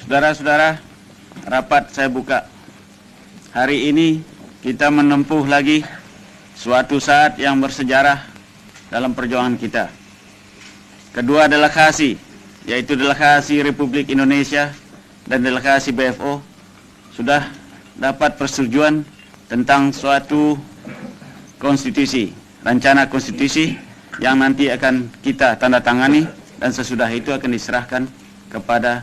Saudara-saudara, rapat saya buka. Hari ini kita menempuh lagi suatu saat yang bersejarah dalam perjuangan kita. Kedua delegasi, yaitu delegasi Republik Indonesia dan delegasi BFO, sudah dapat persetujuan tentang suatu konstitusi, rencana konstitusi yang nanti akan kita tanda tangani dan sesudah itu akan diserahkan kepada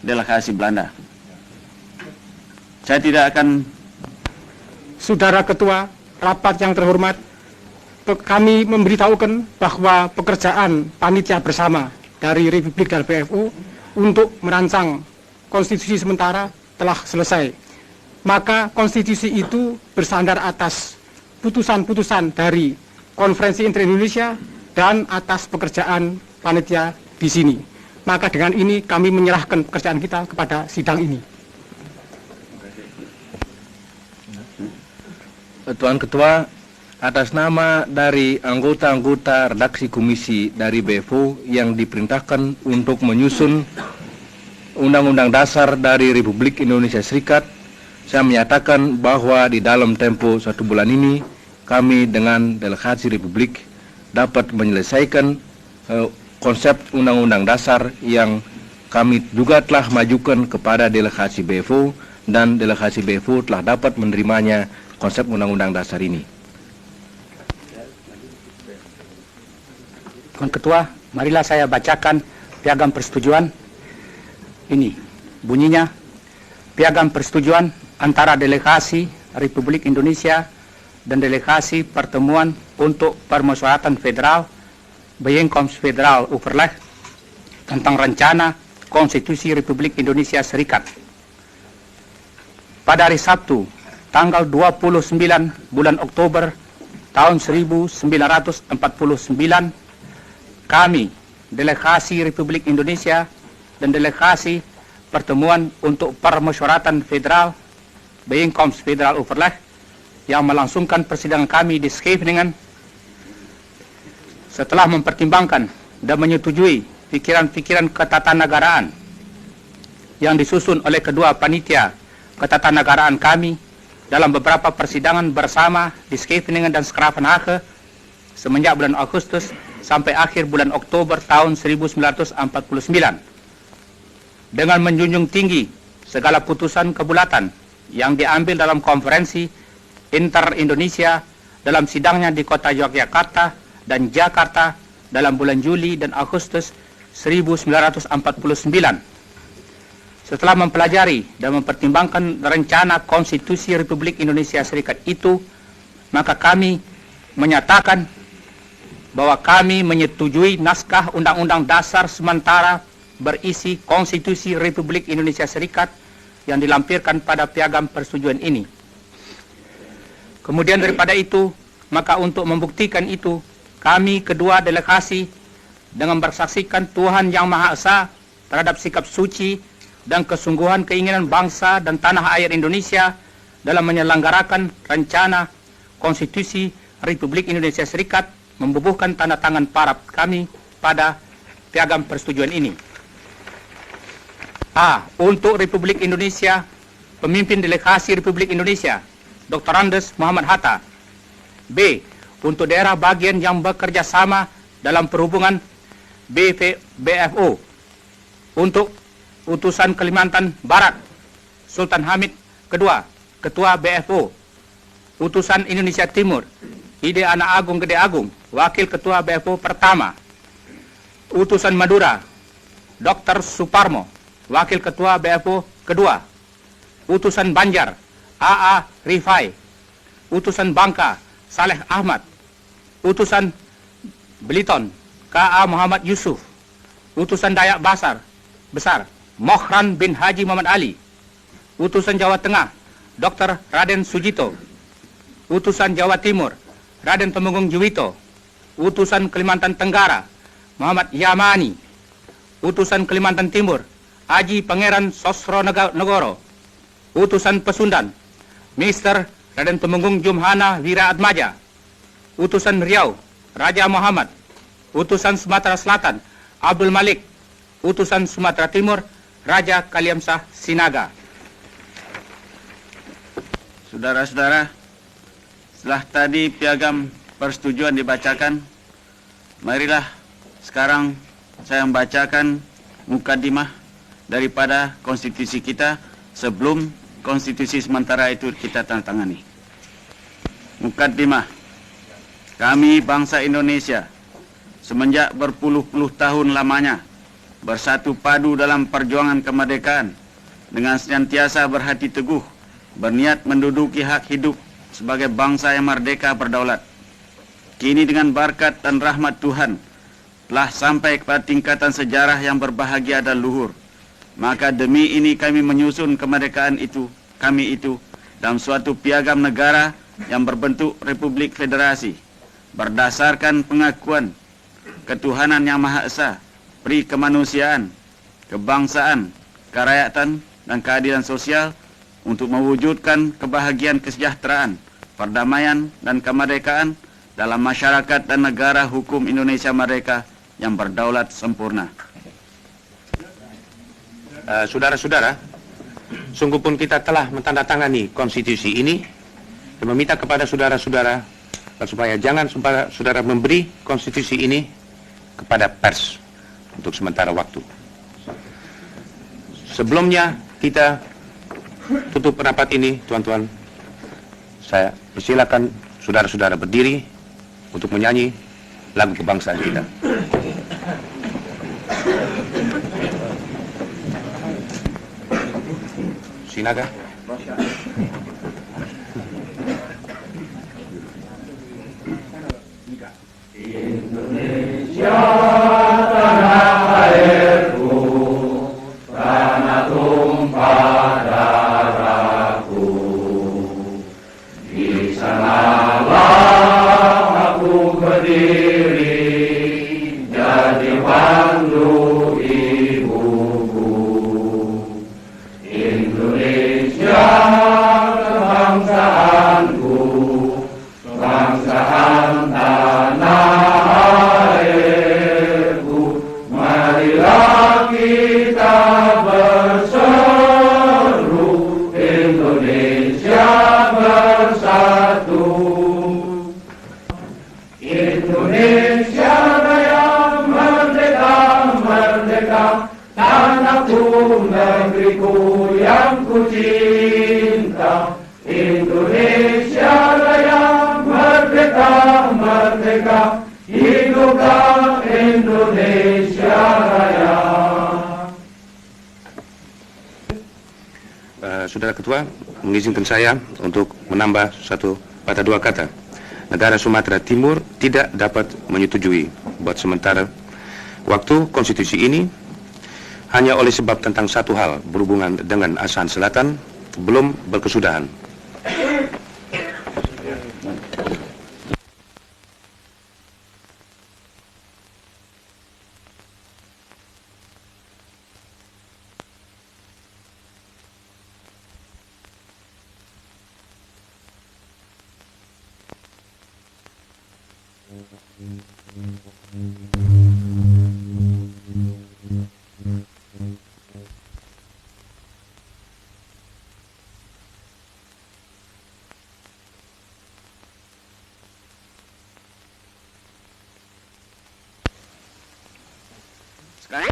delegasi Belanda. Saya tidak akan... Saudara Ketua, rapat yang terhormat, kami memberitahukan bahwa pekerjaan panitia bersama dari Republik dan BFO untuk merancang konstitusi sementara telah selesai. Maka konstitusi itu bersandar atas putusan-putusan dari Konferensi Inter-Indonesia dan atas pekerjaan panitia di sini. Maka dengan ini kami menyerahkan pekerjaan kita kepada sidang ini. Tuan Ketua, atas nama dari anggota-anggota redaksi komisi dari BFO yang diperintahkan untuk menyusun Undang-Undang Dasar dari Republik Indonesia Serikat, saya menyatakan bahwa di dalam tempo 1 bulan ini kami dengan delegasi Republik dapat menyelesaikan konsep Undang-Undang Dasar yang kami juga telah majukan kepada delegasi BFO, dan delegasi BFO telah dapat menerimanya konsep Undang-Undang Dasar ini. Tuan Ketua, marilah saya bacakan piagam persetujuan. Ini bunyinya: piagam persetujuan antara delegasi Republik Indonesia dan delegasi Pertemuan untuk Permusyawaratan Federal Bijeenkomst Federal Overleg tentang rencana Konstitusi Republik Indonesia Serikat. Pada hari Sabtu, tanggal 29 bulan Oktober tahun 1949, kami, delegasi Republik Indonesia dan delegasi Pertemuan untuk Permusyawaratan Federal Bijeenkomst Federal Overleg yang melangsungkan persidangan kami di Scheveningen, setelah mempertimbangkan dan menyetujui pikiran-pikiran ketatanegaraan yang disusun oleh kedua panitia ketatanegaraan kami dalam beberapa persidangan bersama di Scheveningen dan Schravenhage semenjak bulan Agustus sampai akhir bulan Oktober tahun 1949, dengan menjunjung tinggi segala putusan kebulatan yang diambil dalam konferensi Inter-Indonesia dalam sidangnya di kota Yogyakarta dan Jakarta dalam bulan Juli dan Agustus 1949. Setelah mempelajari dan mempertimbangkan rencana Konstitusi Republik Indonesia Serikat itu, maka kami menyatakan bahwa kami menyetujui naskah Undang-Undang Dasar sementara berisi Konstitusi Republik Indonesia Serikat yang dilampirkan pada piagam persetujuan ini. Kemudian daripada itu, maka untuk membuktikan itu, kami kedua delegasi dengan bersaksikan Tuhan Yang Maha Esa terhadap sikap suci dan kesungguhan keinginan bangsa dan tanah air Indonesia dalam menyelenggarakan rencana Konstitusi Republik Indonesia Serikat, membubuhkan tanda tangan para kami pada piagam persetujuan ini. A. Untuk Republik Indonesia, pemimpin delegasi Republik Indonesia, Dr. Andes Muhammad Hatta. B. Untuk daerah bagian yang bekerja sama dalam perhubungan BFO, untuk utusan Kalimantan Barat, Sultan Hamid kedua, Ketua BFO. Utusan Indonesia Timur, Ide Anak Agung Gede Agung, Wakil Ketua BFO pertama. Utusan Madura, Dr. Suparmo, Wakil Ketua BFO kedua. Utusan Banjar, AA Rifai. Utusan Bangka, Saleh Ahmad. Utusan Beliton, K.A. Muhammad Yusuf. Utusan Dayak Besar, Mohran bin Haji Muhammad Ali. Utusan Jawa Tengah, Dr. Raden Sujito. Utusan Jawa Timur, Raden Temenggung Juwito. Utusan Kalimantan Tenggara, Muhammad Yamani. Utusan Kalimantan Timur, Haji Pangeran Sosro Negoro. Utusan Pesundan, Mr. Raden Temenggung Jumhana Wiraatmaja. Utusan Riau, Raja Muhammad. Utusan Sumatera Selatan, Abdul Malik. Utusan Sumatera Timur, Raja Kaliamsah Sinaga. Saudara-saudara, setelah tadi piagam persetujuan dibacakan, marilah sekarang saya membacakan mukadimah daripada konstitusi kita sebelum konstitusi sementara itu kita tandatangani. Mukadimah. Kami bangsa Indonesia semenjak berpuluh-puluh tahun lamanya bersatu padu dalam perjuangan kemerdekaan dengan senantiasa berhati teguh, berniat menduduki hak hidup sebagai bangsa yang merdeka berdaulat. Kini dengan berkat dan rahmat Tuhan telah sampai kepada tingkatan sejarah yang berbahagia dan luhur. Maka demi ini kami menyusun kemerdekaan kami itu dalam suatu piagam negara yang berbentuk Republik Federasi berdasarkan pengakuan ketuhanan yang Maha Esa, peri kemanusiaan, kebangsaan, kerakyatan, dan keadilan sosial untuk mewujudkan kebahagiaan kesejahteraan, perdamaian, dan kemerdekaan dalam masyarakat dan negara hukum Indonesia merdeka yang berdaulat sempurna. Saudara-saudara, sungguh pun kita telah mentandatangani konstitusi ini dan meminta kepada saudara-saudara supaya jangan saudara memberi konstitusi ini kepada pers untuk sementara waktu. Sebelumnya kita tutup rapat ini, tuan-tuan, saya persilakan saudara-saudara berdiri untuk menyanyi lagu kebangsaan kita. Sinaga. Indonesia tanah airku, tanah tumpah darahku. Di sanalah aku berdiri, jadi pandu ibuku. Indonesia kebangsaanku, kebangsaan tanah airku. Marilah kita berseru, Indonesia bersatu. Indonesia Raya merdeka, merdeka, tanahku, negeriku yang ku cinta. Indonesia Raya merdeka, merdeka, hiduplah Indonesia Raya. Saudara Ketua, mengizinkan saya untuk menambah satu patah dua kata. Negara Sumatera Timur tidak dapat menyetujui buat sementara waktu konstitusi ini hanya oleh sebab tentang satu hal berhubungan dengan ASEAN Selatan belum berkesudahan. Sekarang